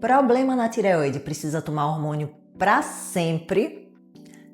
Problema na tireoide, precisa tomar hormônio para sempre?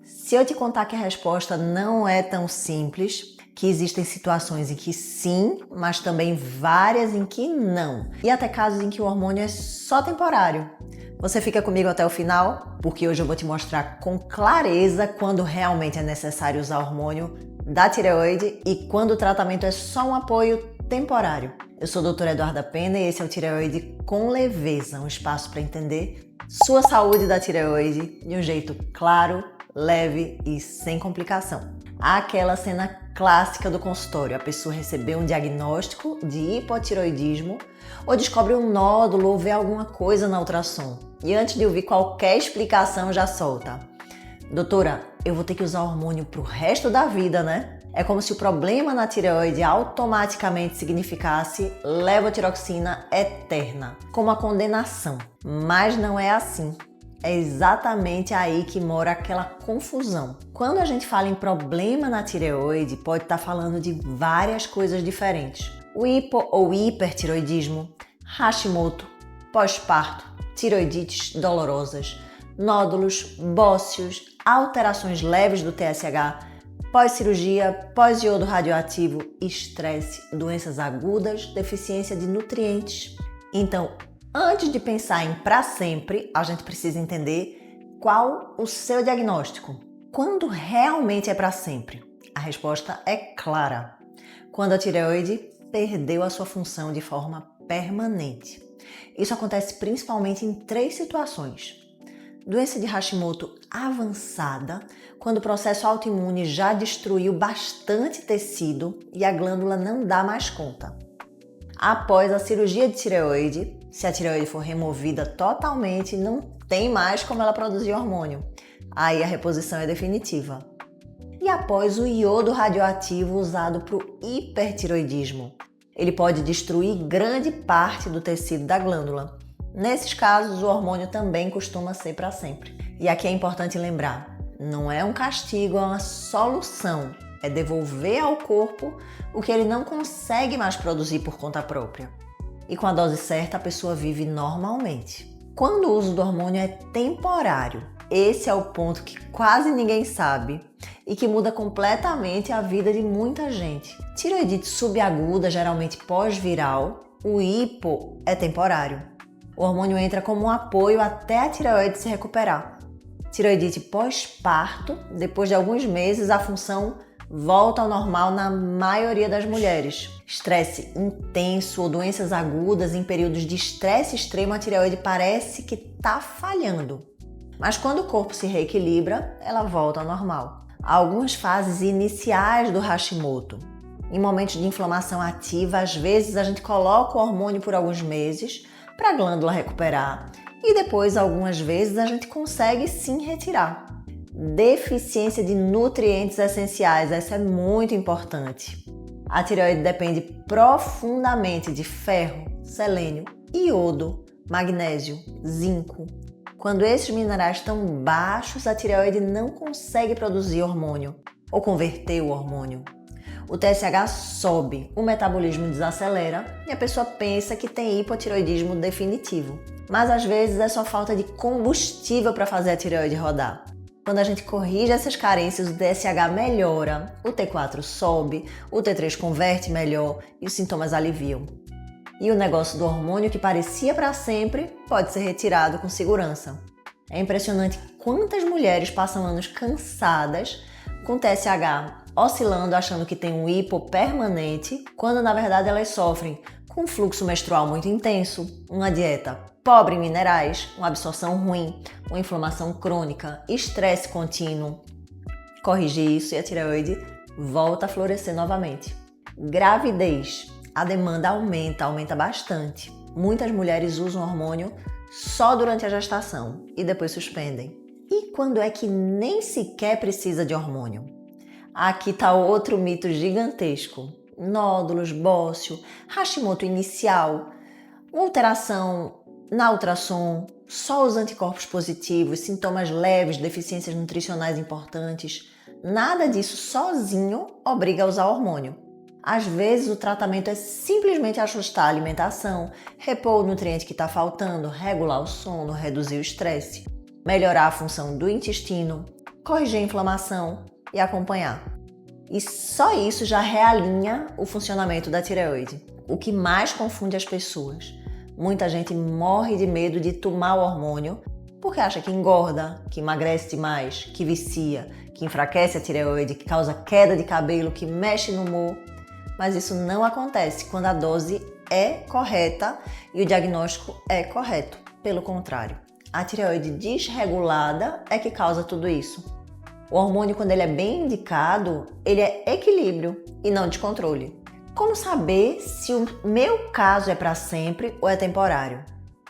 Se eu te contar que a resposta não é tão simples, que existem situações em que sim, mas também várias em que não. E até casos em que o hormônio é só temporário. Você fica comigo até o final? Porque hoje eu vou te mostrar com clareza quando realmente é necessário usar hormônio da tireoide e quando o tratamento é só um apoio temporário. Eu sou a doutora Eduarda Pena e esse é o Tireoide com Leveza, um espaço para entender sua saúde da tireoide de um jeito claro, leve e sem complicação. Aquela cena clássica do consultório, a pessoa recebeu um diagnóstico de hipotireoidismo ou descobre um nódulo ou vê alguma coisa na ultrassom e antes de ouvir qualquer explicação já solta: doutora, eu vou ter que usar hormônio pro resto da vida, né? É como se o problema na tireoide automaticamente significasse levotiroxina eterna, como a condenação. Mas não é assim. É exatamente aí que mora aquela confusão. Quando a gente fala em problema na tireoide, pode estar falando de várias coisas diferentes. O hipo ou hipertireoidismo, Hashimoto, pós-parto, tireoidites dolorosas, nódulos, bócios, alterações leves do TSH, pós-cirurgia, pós-iodo radioativo, estresse, doenças agudas, deficiência de nutrientes. Então, antes de pensar em para sempre, a gente precisa entender qual o seu diagnóstico. Quando realmente é para sempre? A resposta é clara: quando a tireoide perdeu a sua função de forma permanente. Isso acontece principalmente em 3 situações. Doença de Hashimoto avançada, quando o processo autoimune já destruiu bastante tecido e a glândula não dá mais conta. Após a cirurgia de tireoide, se a tireoide for removida totalmente, não tem mais como ela produzir hormônio. Aí a reposição é definitiva. E após o iodo radioativo usado para o hipertireoidismo, ele pode destruir grande parte do tecido da glândula. Nesses casos, o hormônio também costuma ser para sempre. E aqui é importante lembrar, não é um castigo, é uma solução. É devolver ao corpo o que ele não consegue mais produzir por conta própria. E com a dose certa, a pessoa vive normalmente. Quando o uso do hormônio é temporário, esse é o ponto que quase ninguém sabe e que muda completamente a vida de muita gente. Tireoidite subaguda, geralmente pós-viral, o hipo é temporário. O hormônio entra como um apoio até a tireoide se recuperar. Tireoidite pós-parto, depois de alguns meses, a função volta ao normal na maioria das mulheres. Estresse intenso ou doenças agudas em períodos de estresse extremo, a tireoide parece que está falhando. Mas quando o corpo se reequilibra, ela volta ao normal. Há algumas fases iniciais do Hashimoto. Em momentos de inflamação ativa, às vezes a gente coloca o hormônio por alguns meses para a glândula recuperar e depois, algumas vezes, a gente consegue sim retirar. Deficiência de nutrientes essenciais, essa é muito importante. A tireoide depende profundamente de ferro, selênio, iodo, magnésio, zinco. Quando esses minerais estão baixos, a tireoide não consegue produzir hormônio ou converter o hormônio. O TSH sobe, o metabolismo desacelera e a pessoa pensa que tem hipotireoidismo definitivo. Mas às vezes é só falta de combustível para fazer a tireoide rodar. Quando a gente corrige essas carências, o TSH melhora, o T4 sobe, o T3 converte melhor e os sintomas aliviam. E o negócio do hormônio que parecia para sempre pode ser retirado com segurança. É impressionante quantas mulheres passam anos cansadas com TSH oscilando, achando que tem um hipo permanente, quando na verdade elas sofrem com um fluxo menstrual muito intenso, uma dieta pobre em minerais, uma absorção ruim, uma inflamação crônica, estresse contínuo. Corrige isso e a tireoide volta a florescer novamente. Gravidez. A demanda aumenta bastante. Muitas mulheres usam hormônio só durante a gestação e depois suspendem. E quando é que nem sequer precisa de hormônio? Aqui está outro mito gigantesco. Nódulos, bócio, Hashimoto inicial, alteração na ultrassom, só os anticorpos positivos, sintomas leves, deficiências nutricionais importantes. Nada disso sozinho obriga a usar hormônio. Às vezes o tratamento é simplesmente ajustar a alimentação, repor o nutriente que está faltando, regular o sono, reduzir o estresse, melhorar a função do intestino, corrigir a inflamação e acompanhar. E só isso já realinha o funcionamento da tireoide. O que mais confunde as pessoas. Muita gente morre de medo de tomar o hormônio porque acha que engorda, que emagrece demais, que vicia, que enfraquece a tireoide, que causa queda de cabelo, que mexe no humor. Mas isso não acontece quando a dose é correta e o diagnóstico é correto. Pelo contrário, a tireoide desregulada é que causa tudo isso. O hormônio, quando ele é bem indicado, ele é equilíbrio e não descontrole. Como saber se o meu caso é para sempre ou é temporário?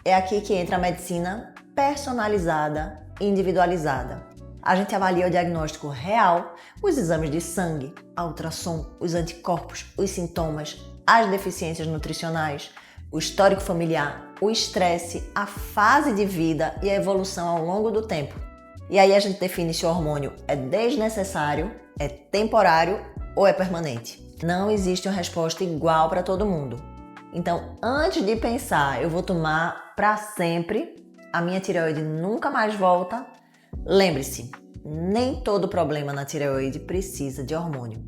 É aqui que entra a medicina personalizada, individualizada. A gente avalia o diagnóstico real, os exames de sangue, a ultrassom, os anticorpos, os sintomas, as deficiências nutricionais, o histórico familiar, o estresse, a fase de vida e a evolução ao longo do tempo. E aí a gente define se o hormônio é desnecessário, é temporário ou é permanente. Não existe uma resposta igual para todo mundo. Então, antes de pensar, eu vou tomar para sempre, a minha tireoide nunca mais volta, lembre-se, nem todo problema na tireoide precisa de hormônio.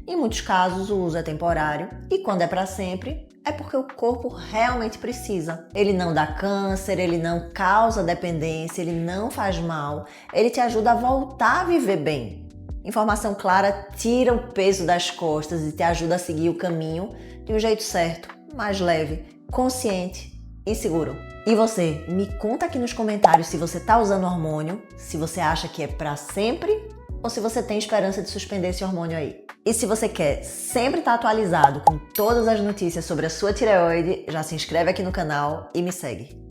Em muitos casos, o uso é temporário e quando é para sempre, é porque o corpo realmente precisa. Ele não dá câncer, ele não causa dependência, ele não faz mal, ele te ajuda a voltar a viver bem. Informação clara tira o peso das costas e te ajuda a seguir o caminho de um jeito certo, mais leve, consciente e seguro. E você, me conta aqui nos comentários se você está usando hormônio, se você acha que é para sempre ou se você tem esperança de suspender esse hormônio aí. E se você quer sempre estar atualizado com todas as notícias sobre a sua tireoide, já se inscreve aqui no canal e me segue.